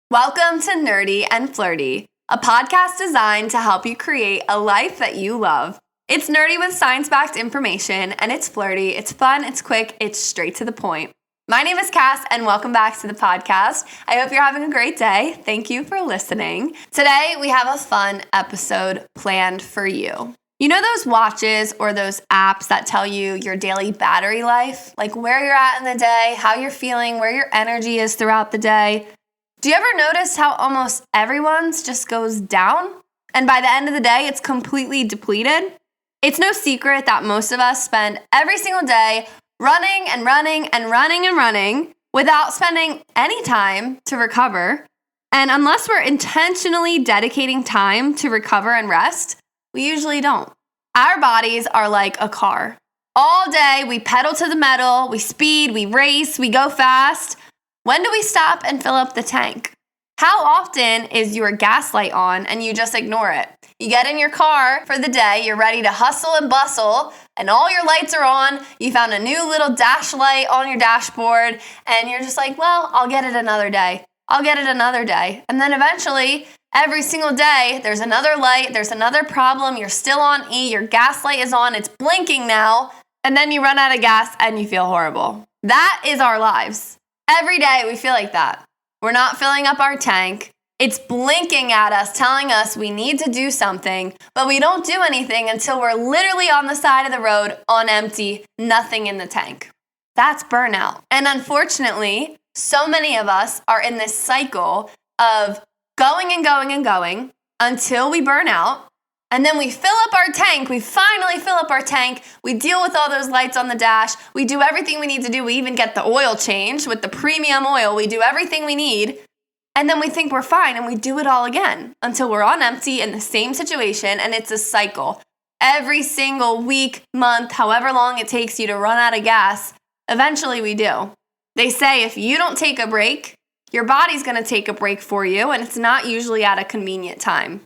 Welcome to Nerdy and Flirty, a podcast designed to help you create a life that you love. It's nerdy with science-backed information, and it's flirty, it's fun, it's quick, it's straight to the point. My name is Cass, and welcome back to the podcast. I hope you're having a great day. Thank you for listening. Today, we have a fun episode planned for you. You know those watches or those apps that tell you your daily battery life? Like where you're at in the day, how you're feeling, where your energy is throughout the day? Do you ever notice how almost everyone's just goes down? And by the end of the day, it's completely depleted? It's no secret that most of us spend every single day running without spending any time to recover. And unless we're intentionally dedicating time to recover and rest, we usually don't. Our bodies are like a car. All day, we pedal to the metal, we speed, we race, we go fast. When do we stop and fill up the tank? How often is your gas light on and you just ignore it? You get in your car for the day, you're ready to hustle and bustle, and all your lights are on. You found a new little dash light on your dashboard, and you're just like, well, I'll get it another day. I'll get it another day. And then eventually, every single day, there's another light, there's another problem, you're still on E, your gas light is on, it's blinking now, and then you run out of gas and you feel horrible. That is our lives. Every day we feel like that. We're not filling up our tank. It's blinking at us, telling us we need to do something, but we don't do anything until we're literally on the side of the road on empty, nothing in the tank. That's burnout. And unfortunately, so many of us are in this cycle of going until we burn out. And then we fill up our tank. We finally fill up our tank. We deal with all those lights on the dash. We do everything we need to do. We even get the oil changed with the premium oil. We do everything we need. And then we think we're fine and we do it all again until we're on empty in the same situation. And it's a cycle. Every single week, month, however long it takes you to run out of gas, eventually we do. They say if you don't take a break, your body's going to take a break for you. And it's not usually at a convenient time.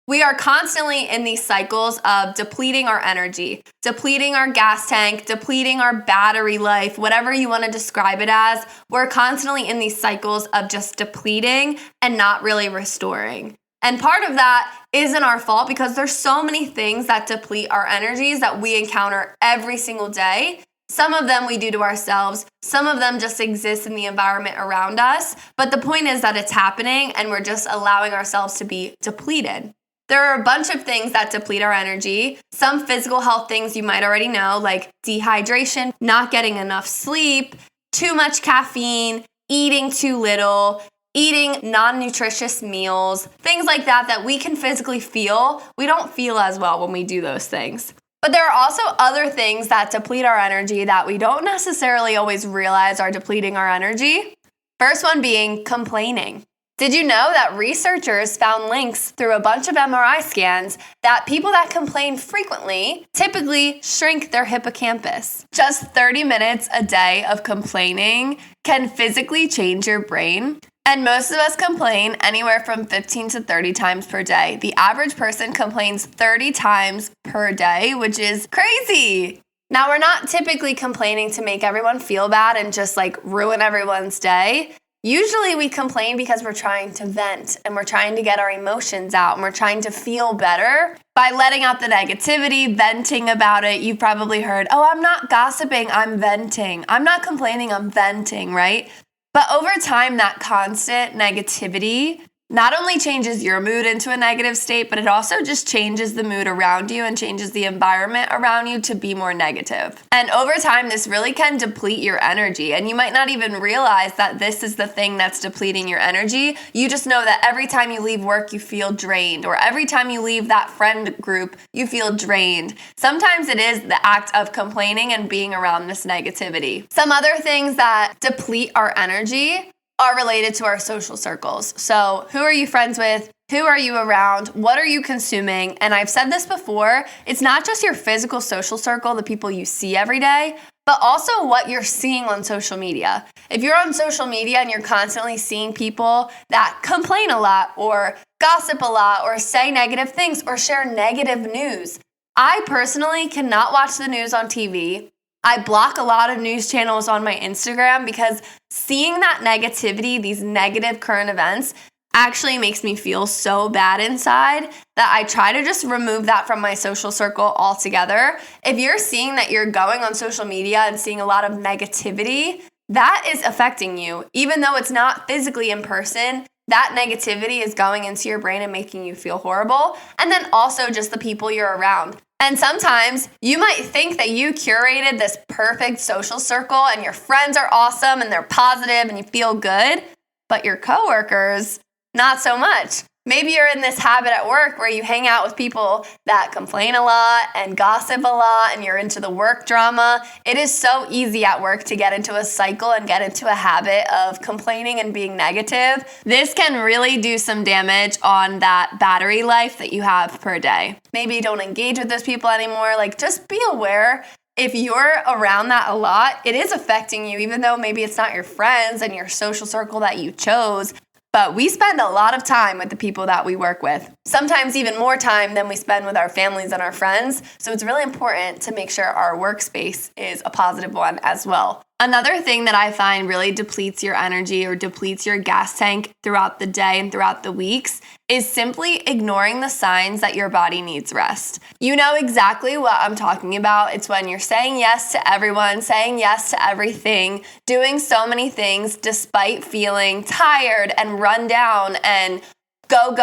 We are constantly in these cycles of depleting our energy, depleting our gas tank, depleting our battery life, whatever you want to describe it as. We're constantly in these cycles of just depleting and not really restoring. And part of that isn't our fault because there's so many things that deplete our energies that we encounter every single day. Some of them we do to ourselves. Some of them just exist in the environment around us. But the point is that it's happening and we're just allowing ourselves to be depleted. There are a bunch of things that deplete our energy. Some physical health things you might already know, like dehydration, not getting enough sleep, too much caffeine, eating too little, eating non-nutritious meals, things like that we can physically feel. We don't feel as well when we do those things. But there are also other things that deplete our energy that we don't necessarily always realize are depleting our energy. First one being complaining. Did you know that researchers found links through a bunch of MRI scans that people that complain frequently typically shrink their hippocampus? Just 30 minutes a day of complaining can physically change your brain. And most of us complain anywhere from 15 to 30 times per day. The average person complains 30 times per day, which is crazy. Now, we're not typically complaining to make everyone feel bad and just ruin everyone's day. Usually we complain because we're trying to vent and we're trying to get our emotions out and we're trying to feel better by letting out the negativity, venting about it. You've probably heard, oh, I'm not gossiping, I'm venting. I'm not complaining, I'm venting, right? But over time, that constant negativity not only changes your mood into a negative state, but it also just changes the mood around you and changes the environment around you to be more negative. And over time, this really can deplete your energy. And you might not even realize that this is the thing that's depleting your energy. You just know that every time you leave work, you feel drained, or every time you leave that friend group, you feel drained. Sometimes it is the act of complaining and being around this negativity. Some other things that deplete our energy are related to our social circles. So who are you friends with? Who are you around? What are you consuming? And I've said this before, it's not just your physical social circle, the people you see every day, but also what you're seeing on social media. If you're on social media and you're constantly seeing people that complain a lot or gossip a lot or say negative things or share negative news, I personally cannot watch the news on TV. I block a lot of news channels on my Instagram because seeing that negativity, these negative current events, actually makes me feel so bad inside that I try to just remove that from my social circle altogether. If you're seeing that you're going on social media and seeing a lot of negativity, that is affecting you. Even though it's not physically in person, that negativity is going into your brain and making you feel horrible. And then also just the people you're around. And sometimes you might think that you curated this perfect social circle and your friends are awesome and they're positive and you feel good, but your coworkers, not so much. Maybe you're in this habit at work where you hang out with people that complain a lot and gossip a lot and you're into the work drama. It is so easy at work to get into a cycle and get into a habit of complaining and being negative. This can really do some damage on that battery life that you have per day. Maybe you don't engage with those people anymore. Just be aware. If you're around that a lot, it is affecting you, even though maybe it's not your friends and your social circle that you chose. But we spend a lot of time with the people that we work with, sometimes even more time than we spend with our families and our friends. So it's really important to make sure our workspace is a positive one as well. Another thing that I find really depletes your energy or depletes your gas tank throughout the day and throughout the weeks is simply ignoring the signs that your body needs rest. You know exactly what I'm talking about. It's when you're saying yes to everyone, saying yes to everything, doing so many things despite feeling tired and run down and go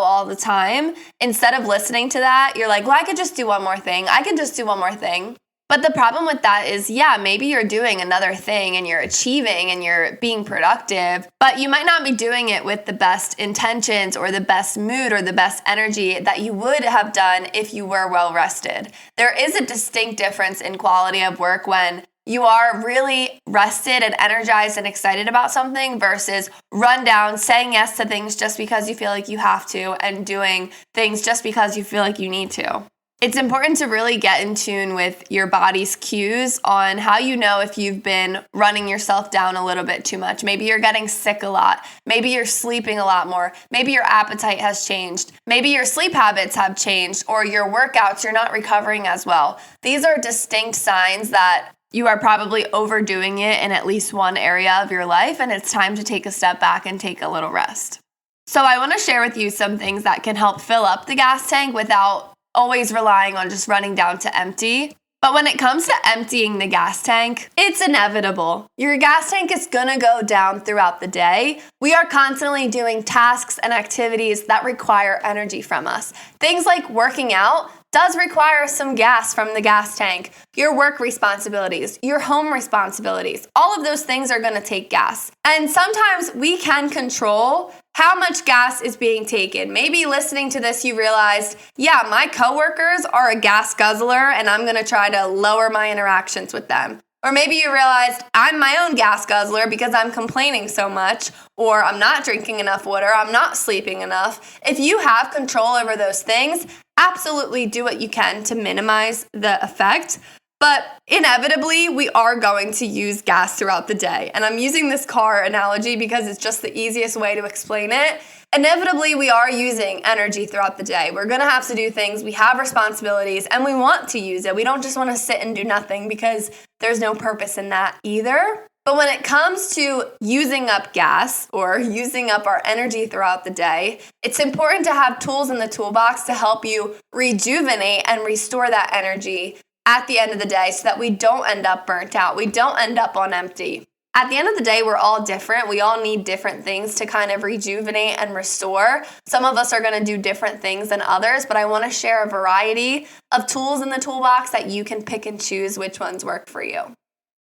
all the time. Instead of listening to that, you're like, well, I could just do one more thing. I can just do one more thing. But the problem with that is, maybe you're doing another thing and you're achieving and you're being productive, but you might not be doing it with the best intentions or the best mood or the best energy that you would have done if you were well rested. There is a distinct difference in quality of work when you are really rested and energized and excited about something versus run down, saying yes to things just because you feel like you have to and doing things just because you feel like you need to. It's important to really get in tune with your body's cues on how you know if you've been running yourself down a little bit too much. Maybe you're getting sick a lot. Maybe you're sleeping a lot more. Maybe your appetite has changed. Maybe your sleep habits have changed, or your workouts, you're not recovering as well. These are distinct signs that you are probably overdoing it in at least one area of your life, and it's time to take a step back and take a little rest. So I want to share with you some things that can help fill up the gas tank without always relying on just running down to empty. But when it comes to emptying the gas tank, it's inevitable. Your gas tank is gonna go down throughout the day. We are constantly doing tasks and activities that require energy from us. Things like working out does require some gas from the gas tank. Your work responsibilities, your home responsibilities, all of those things are gonna take gas. And sometimes we can control how much gas is being taken. Maybe listening to this, you realized, my coworkers are a gas guzzler and I'm gonna try to lower my interactions with them. Or maybe you realized, I'm my own gas guzzler because I'm complaining so much, or I'm not drinking enough water, I'm not sleeping enough. If you have control over those things, absolutely do what you can to minimize the effect. But inevitably, we are going to use gas throughout the day. And I'm using this car analogy because it's just the easiest way to explain it. Inevitably, we are using energy throughout the day. We're going to have to do things. We have responsibilities and we want to use it. We don't just want to sit and do nothing because there's no purpose in that either. But when it comes to using up gas or using up our energy throughout the day, it's important to have tools in the toolbox to help you rejuvenate and restore that energy at the end of the day so that we don't end up burnt out. We don't end up on empty. At the end of the day, we're all different. We all need different things to kind of rejuvenate and restore. Some of us are going to do different things than others, but I want to share a variety of tools in the toolbox that you can pick and choose which ones work for you.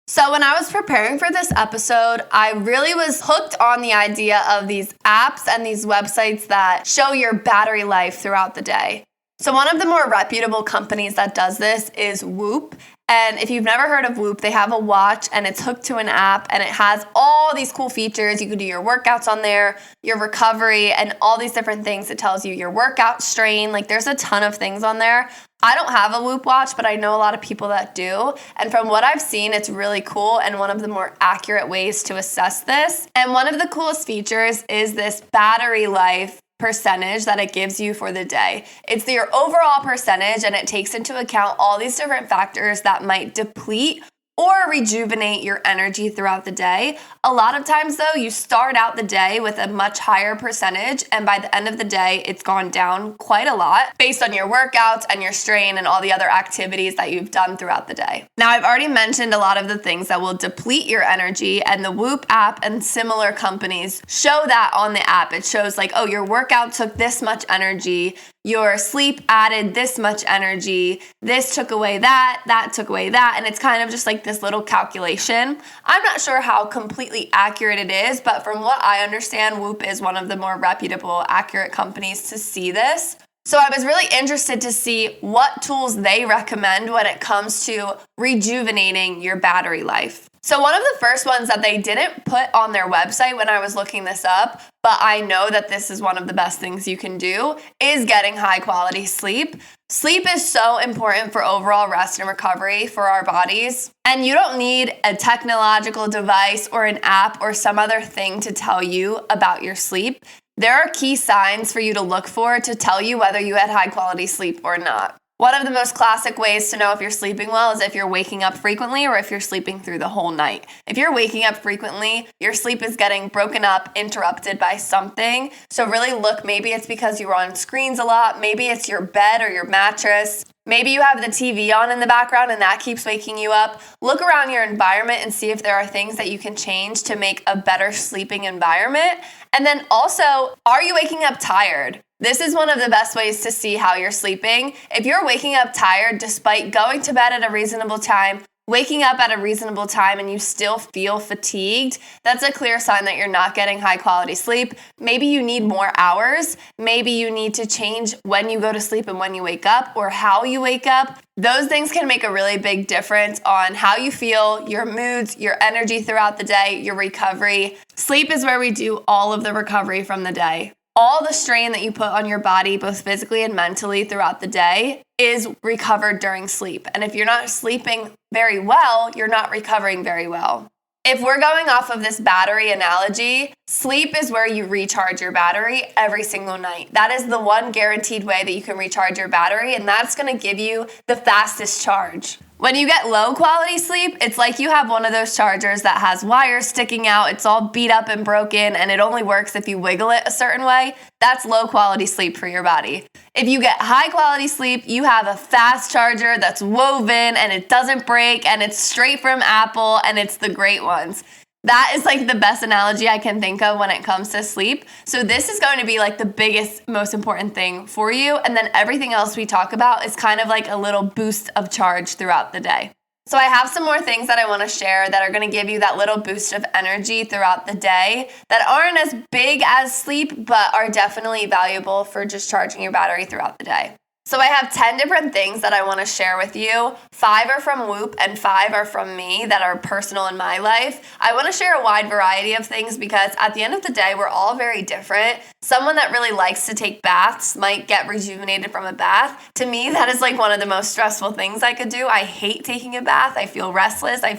So when I was preparing for this episode, I really was hooked on the idea of these apps and these websites that show your battery life throughout the day. So one of the more reputable companies that does this is Whoop. And if you've never heard of Whoop, they have a watch and it's hooked to an app and it has all these cool features. You can do your workouts on there, your recovery, and all these different things. It tells you your workout strain. There's a ton of things on there. I don't have a Whoop watch, but I know a lot of people that do. And from what I've seen, it's really cool and one of the more accurate ways to assess this. And one of the coolest features is this battery life percentage that it gives you for the day. It's your overall percentage, and it takes into account all these different factors that might deplete or rejuvenate your energy throughout the day. A lot of times though, you start out the day with a much higher percentage, and by the end of the day, it's gone down quite a lot based on your workouts and your strain and all the other activities that you've done throughout the day. Now, I've already mentioned a lot of the things that will deplete your energy, and the Whoop app and similar companies show that on the app. It shows like, oh, your workout took this much energy, your sleep added this much energy, this took away that took away that, and it's kind of just like this little calculation. I'm not sure how completely accurate it is, but from what I understand, Whoop is one of the more reputable, accurate companies to see this. So I was really interested to see what tools they recommend when it comes to rejuvenating your battery life. So one of the first ones that they didn't put on their website when I was looking this up, but I know that this is one of the best things you can do, is getting high quality sleep. Sleep is so important for overall rest and recovery for our bodies. And you don't need a technological device or an app or some other thing to tell you about your sleep. There are key signs for you to look for to tell you whether you had high quality sleep or not. One of the most classic ways to know if you're sleeping well is if you're waking up frequently or if you're sleeping through the whole night. If you're waking up frequently, your sleep is getting broken up, interrupted by something. So really look, maybe it's because you were on screens a lot, maybe it's your bed or your mattress. Maybe you have the TV on in the background and that keeps waking you up. Look around your environment and see if there are things that you can change to make a better sleeping environment. And then also, are you waking up tired? This is one of the best ways to see how you're sleeping. If you're waking up tired despite going to bed at a reasonable time, waking up at a reasonable time, and you still feel fatigued, that's a clear sign that you're not getting high quality sleep. Maybe you need more hours. Maybe you need to change when you go to sleep and when you wake up, or how you wake up. Those things can make a really big difference on how you feel, your moods, your energy throughout the day, your recovery. Sleep is where we do all of the recovery from the day. All the strain that you put on your body, both physically and mentally throughout the day, is recovered during sleep. And if you're not sleeping very well, you're not recovering very well. If we're going off of this battery analogy, sleep is where you recharge your battery every single night. That is the one guaranteed way that you can recharge your battery, and that's going to give you the fastest charge. When you get low quality sleep, it's like you have one of those chargers that has wires sticking out, it's all beat up and broken, and it only works if you wiggle it a certain way. That's low quality sleep for your body. If you get high quality sleep, you have a fast charger that's woven and it doesn't break and it's straight from Apple and it's the great ones. That is like the best analogy I can think of when it comes to sleep. So this is going to be like the biggest, most important thing for you. And then everything else we talk about is kind of like a little boost of charge throughout the day. So I have some more things that I want to share that are going to give you that little boost of energy throughout the day that aren't as big as sleep, but are definitely valuable for just charging your battery throughout the day. So I have 10 different things that I want to share with you. 5 are from Whoop and 5 are from me that are personal in my life. I want to share a wide variety of things because at the end of the day, we're all very different. Someone that really likes to take baths might get rejuvenated from a bath. To me, that is like one of the most stressful things I could do. I hate taking a bath. I feel restless. I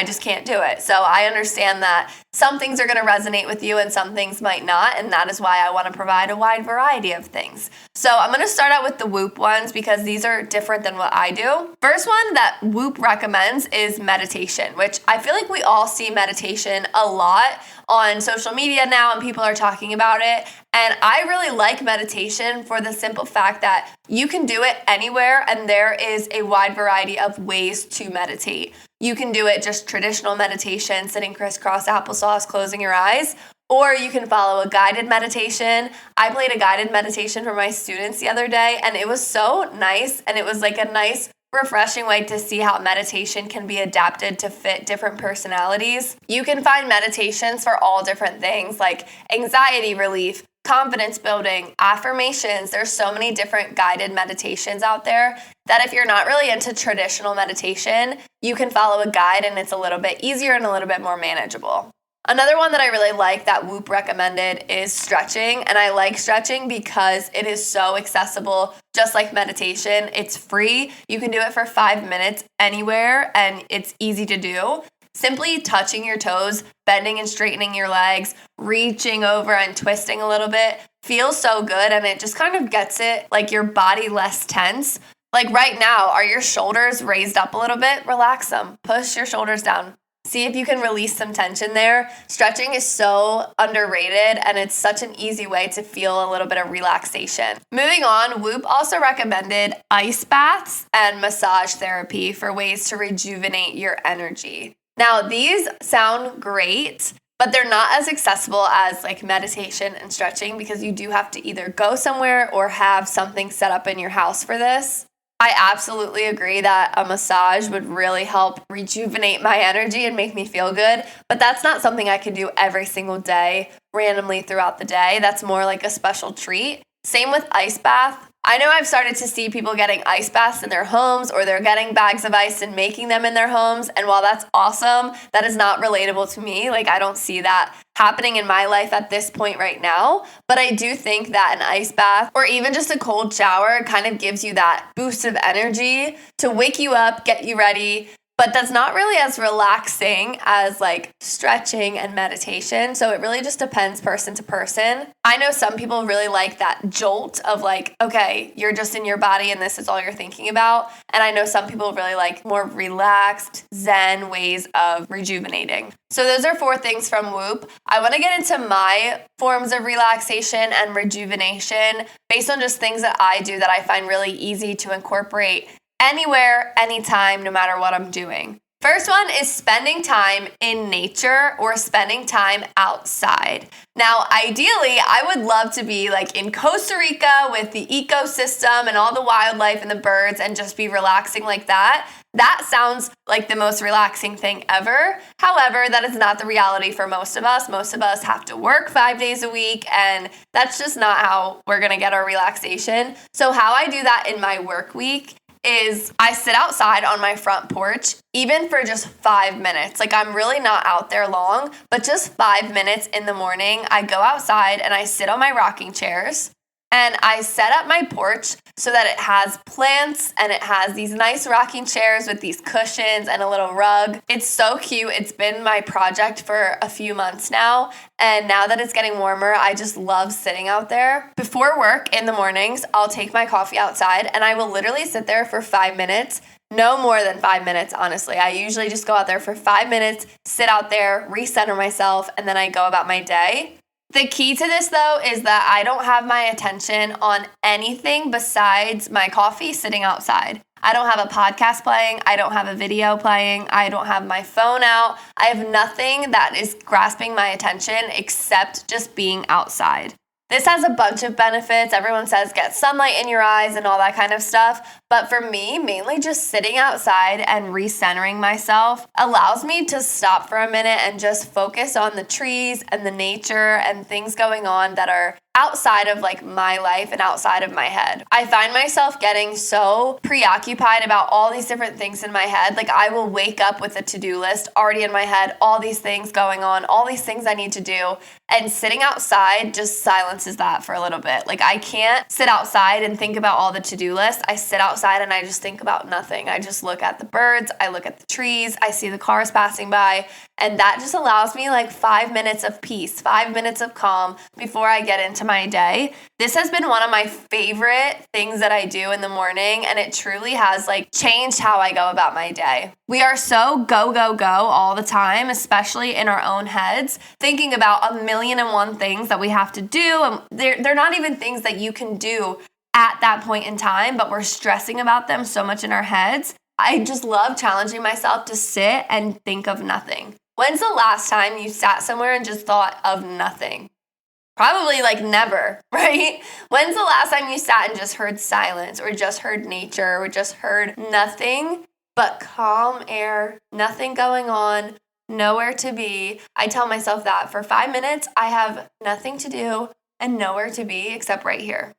just can't do it. So I understand that some things are going to resonate with you and some things might not, and that is why I want to provide a wide variety of things. So I'm going to start out with the Whoop ones because these are different than what I do. First one that Whoop recommends is meditation, which I feel like we all see meditation a lot on social media now and people are talking about it. And I really like meditation for the simple fact that you can do it anywhere and there is a wide variety of ways to meditate. You can do it just traditional meditation, sitting crisscross applesauce, closing your eyes, or you can follow a guided meditation. I played a guided meditation for my students the other day, and it was so nice, and it was like a nice, refreshing way to see how meditation can be adapted to fit different personalities. You can find meditations for all different things like anxiety relief, confidence building, affirmations. There's so many different guided meditations out there that if you're not really into traditional meditation, you can follow a guide and it's a little bit easier and a little bit more manageable. Another one that I really like that Whoop recommended is stretching, and I like stretching because it is so accessible, just like meditation. It's free. You can do it for 5 minutes anywhere, and it's easy to do. Simply touching your toes, bending and straightening your legs, reaching over and twisting a little bit feels so good, and it just kind of gets it, like, your body less tense. Like right now, are your shoulders raised up a little bit? Relax them. Push your shoulders down. See if you can release some tension there. Stretching is so underrated, and it's such an easy way to feel a little bit of relaxation. Moving on, Whoop also recommended ice baths and massage therapy for ways to rejuvenate your energy. Now, these sound great, but they're not as accessible as like meditation and stretching because you do have to either go somewhere or have something set up in your house for this. I absolutely agree that a massage would really help rejuvenate my energy and make me feel good, but that's not something I can do every single day, randomly throughout the day. That's more like a special treat. Same with ice bath. I know I've started to see people getting ice baths in their homes, or they're getting bags of ice and making them in their homes. And while that's awesome, that is not relatable to me. Like, I don't see that happening in my life at this point right now. But I do think that an ice bath or even just a cold shower kind of gives you that boost of energy to wake you up, get you ready. But that's not really as relaxing as like stretching and meditation. So it really just depends person to person. I know some people really like that jolt of like, okay, you're just in your body and this is all you're thinking about. And I know some people really like more relaxed, zen ways of rejuvenating. So those are 4 things from Whoop. I want to get into my forms of relaxation and rejuvenation based on just things that I do that I find really easy to incorporate anywhere, anytime, no matter what I'm doing. First one is spending time in nature or spending time outside. Now, ideally, I would love to be like in Costa Rica with the ecosystem and all the wildlife and the birds and just be relaxing like that. That sounds like the most relaxing thing ever. However, that is not the reality for most of us. Most of us have to work 5 days a week, and that's just not how we're gonna get our relaxation. So how I do that in my work week is I sit outside on my front porch, even for just 5 minutes. Like, I'm really not out there long, but just 5 minutes in the morning, I go outside and I sit on my rocking chairs and I set up my porch so that it has plants and it has these nice rocking chairs with these cushions and a little rug. It's so cute. It's been my project for a few months now. And now that it's getting warmer, I just love sitting out there. Before work in the mornings, I'll take my coffee outside and I will literally sit there for 5 minutes. No more than 5 minutes, honestly. I usually just go out there for 5 minutes, sit out there, recenter myself, and then I go about my day. The key to this, though, is that I don't have my attention on anything besides my coffee sitting outside. I don't have a podcast playing. I don't have a video playing. I don't have my phone out. I have nothing that is grasping my attention except just being outside. This has a bunch of benefits. Everyone says get sunlight in your eyes and all that kind of stuff. But for me, mainly just sitting outside and recentering myself allows me to stop for a minute and just focus on the trees and the nature and things going on that are outside of like my life and outside of my head. I find myself getting so preoccupied about all these different things in my head. Like, I will wake up with a to-do list already in my head, all these things going on, all these things I need to do. And sitting outside just silences that for a little bit. Like, I can't sit outside and think about all the to-do lists. I sit outside and I just think about nothing. I just look at the birds, I look at the trees, I see the cars passing by, and that just allows me like 5 minutes of peace, 5 minutes of calm before I get into my day. This has been one of my favorite things that I do in the morning, and it truly has like changed how I go about my day. We are so go, go, go all the time, especially in our own heads, thinking about 1,000,001 things that we have to do. And they're not even things that you can do at that point in time, but we're stressing about them so much in our heads. I just love challenging myself to sit and think of nothing. When's the last time you sat somewhere and just thought of nothing? Probably like never, right? When's the last time you sat and just heard silence or just heard nature or just heard nothing but calm air, nothing going on, nowhere to be? I tell myself that for 5 minutes, I have nothing to do and nowhere to be except right here.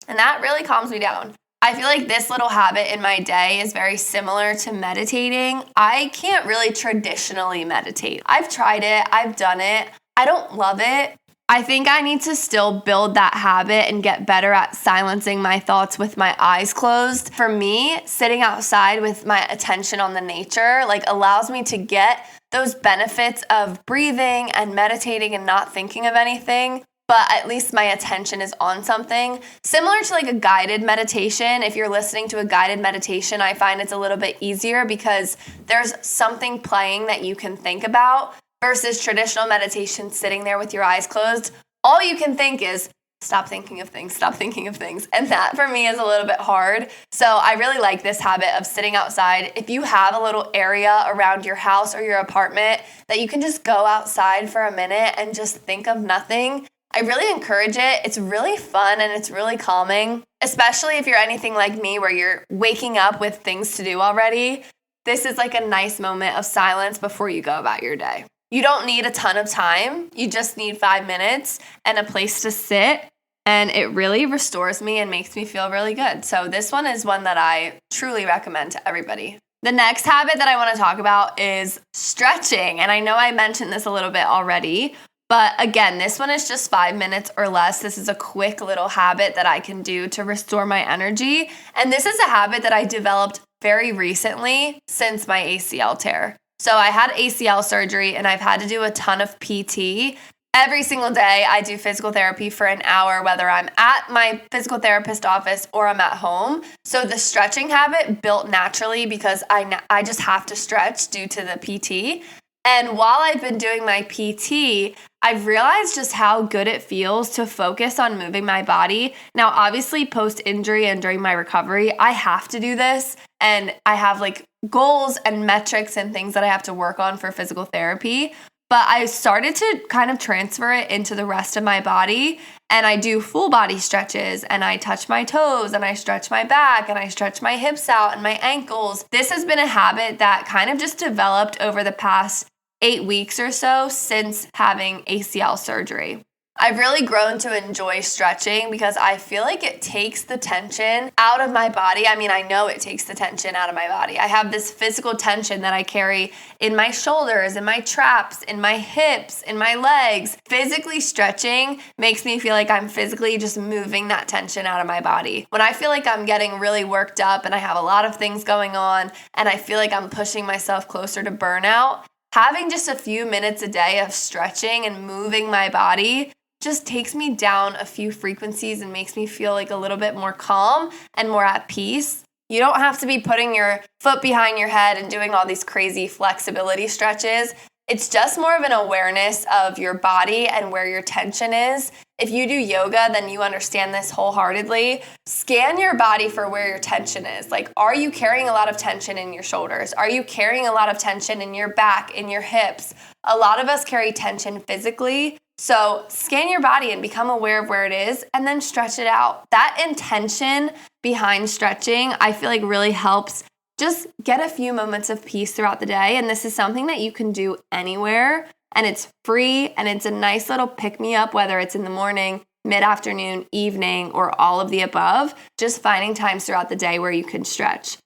And that really calms me down. I feel like this little habit in my day is very similar to meditating. I can't really traditionally meditate. I've tried it. I've done it. I don't love it. I think I need to still build that habit and get better at silencing my thoughts with my eyes closed. For me, sitting outside with my attention on the nature like allows me to get those benefits of breathing and meditating and not thinking of anything but at least my attention is on something. Similar to like a guided meditation. If you're listening to a guided meditation, I find it's a little bit easier because there's something playing that you can think about versus traditional meditation sitting there with your eyes closed. All you can think is, stop thinking of things, stop thinking of things. And that for me is a little bit hard. So I really like this habit of sitting outside. If you have a little area around your house or your apartment that you can just go outside for a minute and just think of nothing, I really encourage it. It's really fun and it's really calming, especially if you're anything like me where you're waking up with things to do already. This is like a nice moment of silence before you go about your day. You don't need a ton of time. You just need 5 minutes and a place to sit. And it really restores me and makes me feel really good. So this one is one that I truly recommend to everybody. The next habit that I want to talk about is stretching. And I know I mentioned this a little bit already, but again, this one is just 5 minutes or less. This is a quick little habit that I can do to restore my energy. And this is a habit that I developed very recently since my ACL tear. So I had ACL surgery and I've had to do a ton of PT. Every single day I do physical therapy for an hour, whether I'm at my physical therapist office or I'm at home. So the stretching habit built naturally because I just have to stretch due to the PT. And while I've been doing my PT, I've realized just how good it feels to focus on moving my body. Now, obviously, post-injury and during my recovery, I have to do this. And I have like goals and metrics and things that I have to work on for physical therapy. But I started to kind of transfer it into the rest of my body. And I do full body stretches and I touch my toes and I stretch my back and I stretch my hips out and my ankles. This has been a habit that kind of just developed over the past 8 weeks or so since having ACL surgery. I've really grown to enjoy stretching because I feel like it takes the tension out of my body. I mean, I know it takes the tension out of my body. I have this physical tension that I carry in my shoulders, in my traps, in my hips, in my legs. Physically stretching makes me feel like I'm physically just moving that tension out of my body. When I feel like I'm getting really worked up and I have a lot of things going on and I feel like I'm pushing myself closer to burnout, having just a few minutes a day of stretching and moving my body just takes me down a few frequencies and makes me feel like a little bit more calm and more at peace. You don't have to be putting your foot behind your head and doing all these crazy flexibility stretches. It's just more of an awareness of your body and where your tension is. If you do yoga, then you understand this wholeheartedly. Scan your body for where your tension is. Like, are you carrying a lot of tension in your shoulders? Are you carrying a lot of tension in your back, in your hips? A lot of us carry tension physically. So scan your body and become aware of where it is and then stretch it out. That intention behind stretching, I feel like really helps just get a few moments of peace throughout the day. And this is something that you can do anywhere. And it's free and it's a nice little pick-me-up, whether it's in the morning, mid-afternoon, evening, or all of the above. Just finding times throughout the day where you can stretch.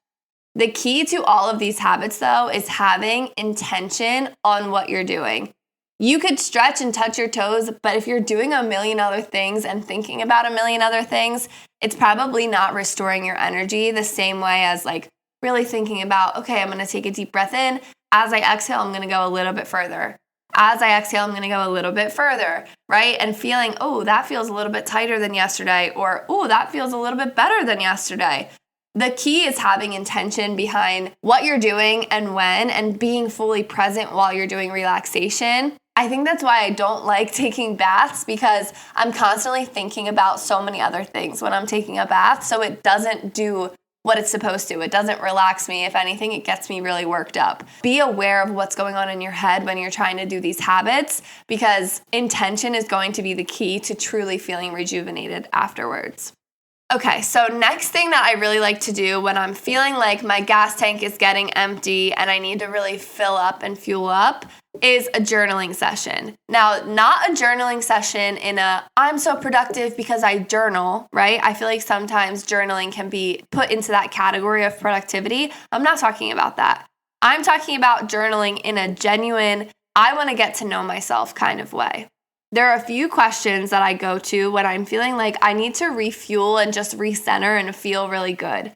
The key to all of these habits, though, is having intention on what you're doing. You could stretch and touch your toes, but if you're doing a million other things and thinking about a million other things, it's probably not restoring your energy the same way as like really thinking about, okay, I'm going to take a deep breath in. As I exhale, I'm going to go a little bit further. As I exhale, I'm going to go a little bit further, right? And feeling, oh, that feels a little bit tighter than yesterday, or oh, that feels a little bit better than yesterday. The key is having intention behind what you're doing and when, and being fully present while you're doing relaxation. I think that's why I don't like taking baths, because I'm constantly thinking about so many other things when I'm taking a bath. So it doesn't do what it's supposed to. It doesn't relax me. If anything, it gets me really worked up. Be aware of what's going on in your head when you're trying to do these habits, because intention is going to be the key to truly feeling rejuvenated afterwards. Okay, so next thing that I really like to do when I'm feeling like my gas tank is getting empty and I need to really fill up and fuel up is a journaling session. Now, not a journaling session in a, I'm so productive because I journal, right? I feel like sometimes journaling can be put into that category of productivity. I'm not talking about that. I'm talking about journaling in a genuine, I want to get to know myself kind of way. There are a few questions that I go to when I'm feeling like I need to refuel and just recenter and feel really good.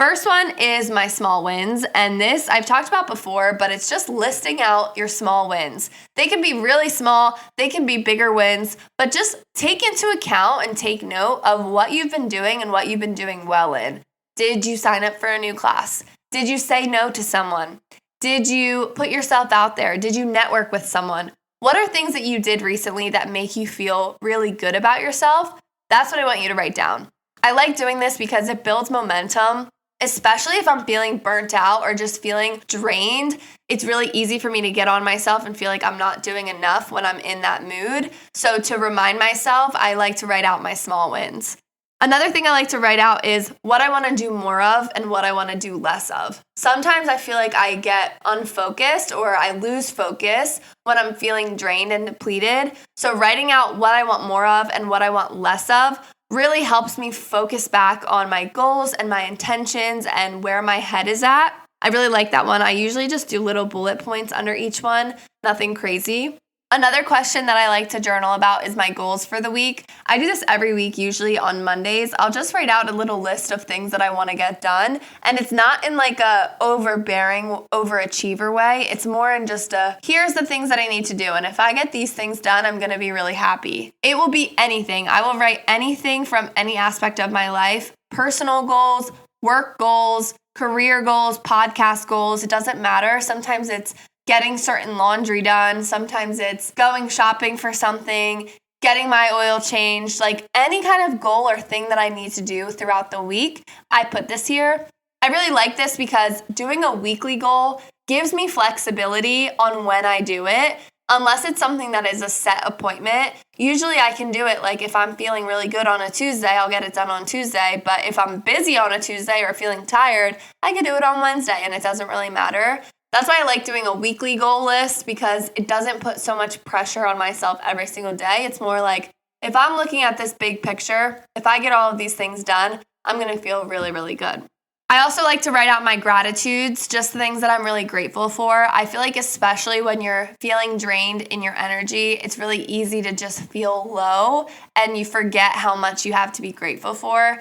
First one is my small wins, and this I've talked about before, but it's just listing out your small wins. They can be really small, they can be bigger wins, but just take into account and take note of what you've been doing and what you've been doing well in. Did you sign up for a new class? Did you say no to someone? Did you put yourself out there? Did you network with someone? What are things that you did recently that make you feel really good about yourself? That's what I want you to write down. I like doing this because it builds momentum. Especially if I'm feeling burnt out or just feeling drained, it's really easy for me to get on myself and feel like I'm not doing enough when I'm in that mood. So to remind myself, I like to write out my small wins. Another thing I like to write out is what I want to do more of and what I want to do less of. Sometimes I feel like I get unfocused or I lose focus when I'm feeling drained and depleted. So writing out what I want more of and what I want less of really helps me focus back on my goals and my intentions and where my head is at. I really like that one. I usually just do little bullet points under each one, nothing crazy. Another question that I like to journal about is my goals for the week. I do this every week, usually on Mondays. I'll just write out a little list of things that I want to get done. And it's not in like a overbearing, overachiever way. It's more in just here's the things that I need to do. And if I get these things done, I'm going to be really happy. It will be anything. I will write anything from any aspect of my life, personal goals, work goals, career goals, podcast goals. It doesn't matter. Sometimes it's getting certain laundry done. Sometimes it's going shopping for something, getting my oil changed, like any kind of goal or thing that I need to do throughout the week. I put this here. I really like this because doing a weekly goal gives me flexibility on when I do it. Unless it's something that is a set appointment, usually I can do it like if I'm feeling really good on a Tuesday, I'll get it done on Tuesday. But if I'm busy on a Tuesday or feeling tired, I can do it on Wednesday and it doesn't really matter. That's why I like doing a weekly goal list because it doesn't put so much pressure on myself every single day. It's more like if I'm looking at this big picture, if I get all of these things done, I'm going to feel really, really good. I also like to write out my gratitudes, just the things that I'm really grateful for. I feel like especially when you're feeling drained in your energy, it's really easy to just feel low and you forget how much you have to be grateful for.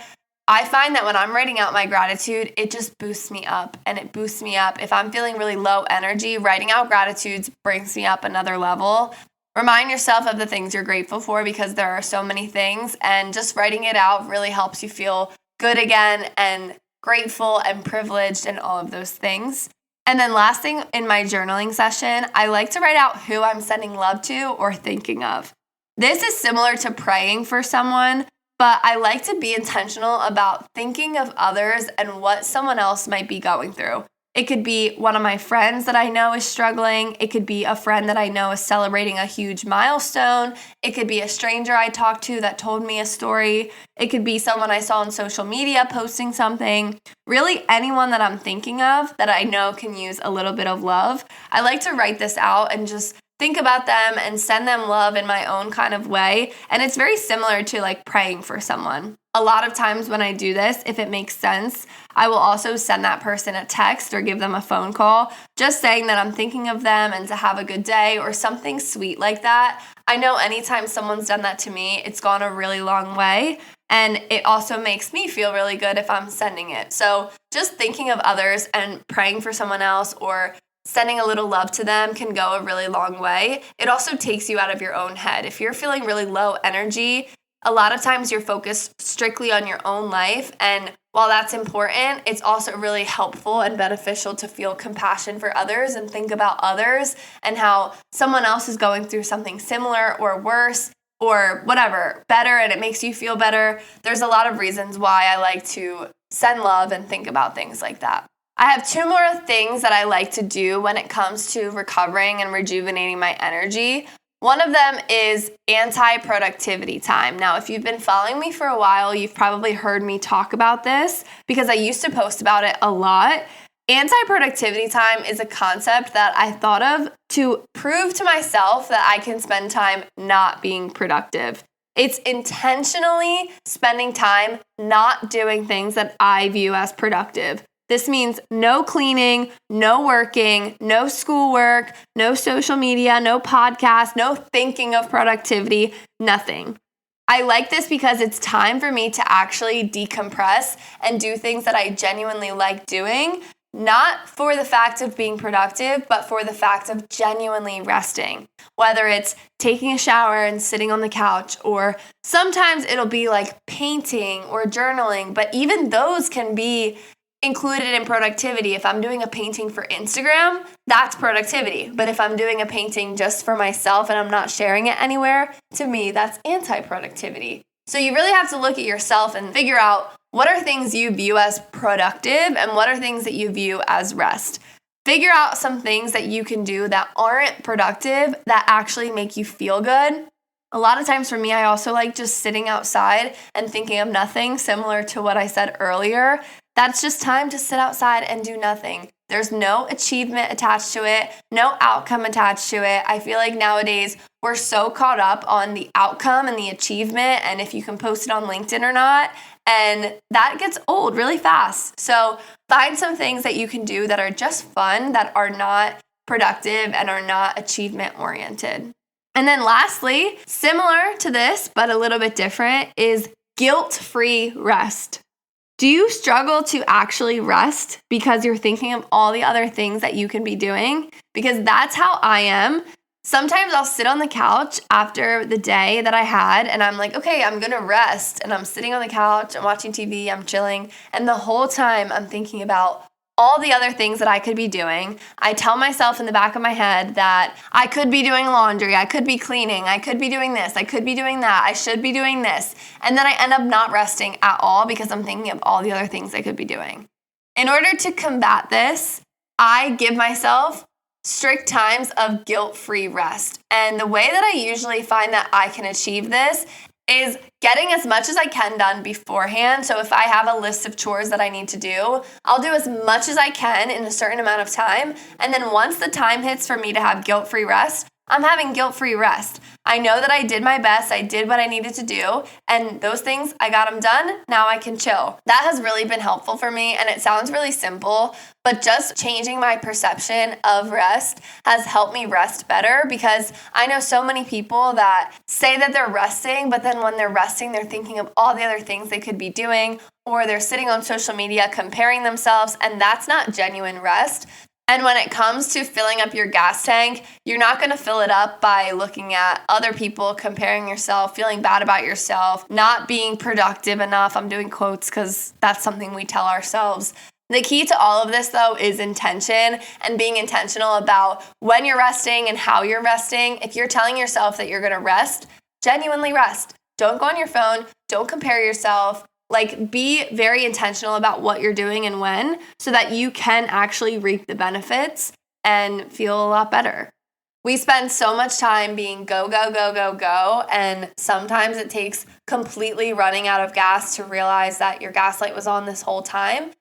I find that when I'm writing out my gratitude, it just boosts me up and it boosts me up. If I'm feeling really low energy, writing out gratitudes brings me up another level. Remind yourself of the things you're grateful for because there are so many things, and just writing it out really helps you feel good again and grateful and privileged and all of those things. And then last thing in my journaling session, I like to write out who I'm sending love to or thinking of. This is similar to praying for someone, but I like to be intentional about thinking of others and what someone else might be going through. It could be one of my friends that I know is struggling. It could be a friend that I know is celebrating a huge milestone. It could be a stranger I talked to that told me a story. It could be someone I saw on social media posting something. Really, anyone that I'm thinking of that I know can use a little bit of love. I like to write this out and just think about them and send them love in my own kind of way. And it's very similar to like praying for someone. A lot of times when I do this, if it makes sense, I will also send that person a text or give them a phone call, just saying that I'm thinking of them and to have a good day or something sweet like that. I know anytime someone's done that to me, it's gone a really long way. And it also makes me feel really good if I'm sending it. So just thinking of others and praying for someone else or sending a little love to them can go a really long way. It also takes you out of your own head. If you're feeling really low energy, a lot of times you're focused strictly on your own life. And while that's important, it's also really helpful and beneficial to feel compassion for others and think about others and how someone else is going through something similar or worse or whatever, better, and it makes you feel better. There's a lot of reasons why I like to send love and think about things like that. I have two more things that I like to do when it comes to recovering and rejuvenating my energy. One of them is anti-productivity time. Now, if you've been following me for a while, you've probably heard me talk about this because I used to post about it a lot. Anti-productivity time is a concept that I thought of to prove to myself that I can spend time not being productive. It's intentionally spending time not doing things that I view as productive. This means no cleaning, no working, no schoolwork, no social media, no podcast, no thinking of productivity, nothing. I like this because it's time for me to actually decompress and do things that I genuinely like doing, not for the fact of being productive, but for the fact of genuinely resting. Whether it's taking a shower and sitting on the couch, or sometimes it'll be like painting or journaling, but even those can be included in productivity. If I'm doing a painting for Instagram, that's productivity. But if I'm doing a painting just for myself and I'm not sharing it anywhere, to me, that's anti-productivity. So you really have to look at yourself and figure out what are things you view as productive and what are things that you view as rest. Figure out some things that you can do that aren't productive that actually make you feel good. A lot of times for me, I also like just sitting outside and thinking of nothing, similar to what I said earlier. That's just time to sit outside and do nothing. There's no achievement attached to it, no outcome attached to it. I feel like nowadays we're so caught up on the outcome and the achievement and if you can post it on LinkedIn or not, and that gets old really fast. So find some things that you can do that are just fun, that are not productive and are not achievement oriented. And then lastly, similar to this, but a little bit different, is guilt-free rest. Do you struggle to actually rest because you're thinking of all the other things that you can be doing? Because that's how I am. Sometimes I'll sit on the couch after the day that I had and I'm like, okay, I'm going to rest. And I'm sitting on the couch, I'm watching TV, I'm chilling. And the whole time I'm thinking about all the other things that I could be doing. I tell myself in the back of my head that I could be doing laundry, I could be cleaning, I could be doing this, I could be doing that, I should be doing this. And then I end up not resting at all because I'm thinking of all the other things I could be doing. In order to combat this, I give myself strict times of guilt-free rest. And the way that I usually find that I can achieve this is getting as much as I can done beforehand. So if I have a list of chores that I need to do, I'll do as much as I can in a certain amount of time. And then once the time hits for me to have guilt-free rest, I'm having guilt-free rest. I know that I did my best, I did what I needed to do, and those things, I got them done, now I can chill. That has really been helpful for me, and it sounds really simple, but just changing my perception of rest has helped me rest better because I know so many people that say that they're resting, but then when they're resting, they're thinking of all the other things they could be doing, or they're sitting on social media comparing themselves, and that's not genuine rest. And when it comes to filling up your gas tank, you're not going to fill it up by looking at other people, comparing yourself, feeling bad about yourself, not being productive enough. I'm doing quotes because that's something we tell ourselves. The key to all of this, though, is intention and being intentional about when you're resting and how you're resting. If you're telling yourself that you're going to rest, genuinely rest. Don't go on your phone. Don't compare yourself. Like, be very intentional about what you're doing and when, so that you can actually reap the benefits and feel a lot better. We spend so much time being go, go, go, go, go, and sometimes it takes completely running out of gas to realize that your gas light was on this whole time.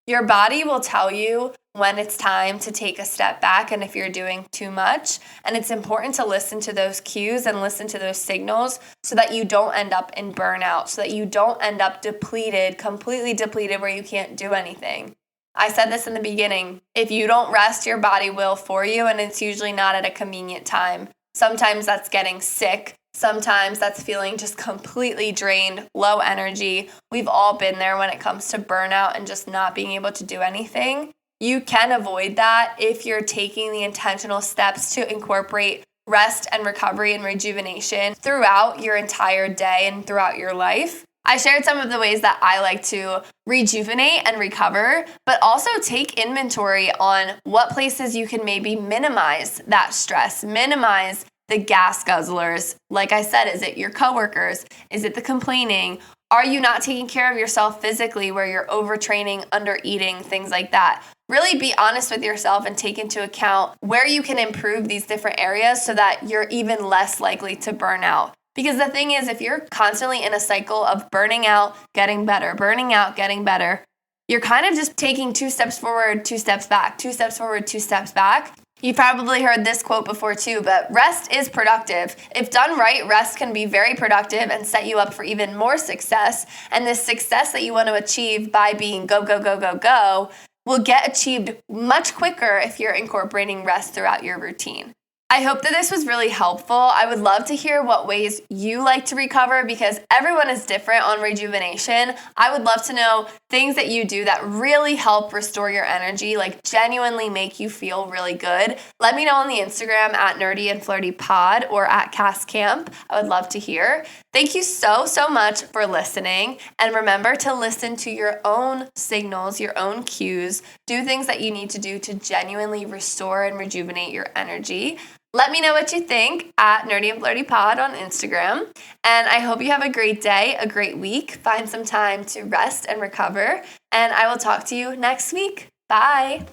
Your body will tell you when it's time to take a step back and if you're doing too much. And it's important to listen to those cues and listen to those signals so that you don't end up in burnout, so that you don't end up depleted, completely depleted where you can't do anything. I said this in the beginning. If you don't rest, your body will for you, and it's usually not at a convenient time. Sometimes that's getting sick. Sometimes that's feeling just completely drained, low energy. We've all been there when it comes to burnout and just not being able to do anything. You can avoid that if you're taking the intentional steps to incorporate rest and recovery and rejuvenation throughout your entire day and throughout your life. I shared some of the ways that I like to rejuvenate and recover, but also take inventory on what places you can maybe minimize that stress, minimize the gas guzzlers. Like I said, is it your coworkers? Is it the complaining? Are you not taking care of yourself physically where you're overtraining, undereating, things like that? Really be honest with yourself and take into account where you can improve these different areas so that you're even less likely to burn out. Because the thing is, if you're constantly in a cycle of burning out, getting better, burning out, getting better, you're kind of just taking 2 steps forward, 2 steps back, 2 steps forward, 2 steps back. You've probably heard this quote before too, but rest is productive. If done right, rest can be very productive and set you up for even more success. And this success that you want to achieve by being go, go, go, go, go will get achieved much quicker if you're incorporating rest throughout your routine. I hope that this was really helpful. I would love to hear what ways you like to recover because everyone is different on rejuvenation. I would love to know things that you do that really help restore your energy, like genuinely make you feel really good. Let me know on the Instagram at Nerdy and Flirty Pod or at Cast Camp. I would love to hear. Thank you so much for listening. And remember to listen to your own signals, your own cues. Do things that you need to do to genuinely restore and rejuvenate your energy. Let me know what you think at Nerdy and Flirty Pod on Instagram. And I hope you have a great day, a great week. Find some time to rest and recover. And I will talk to you next week. Bye.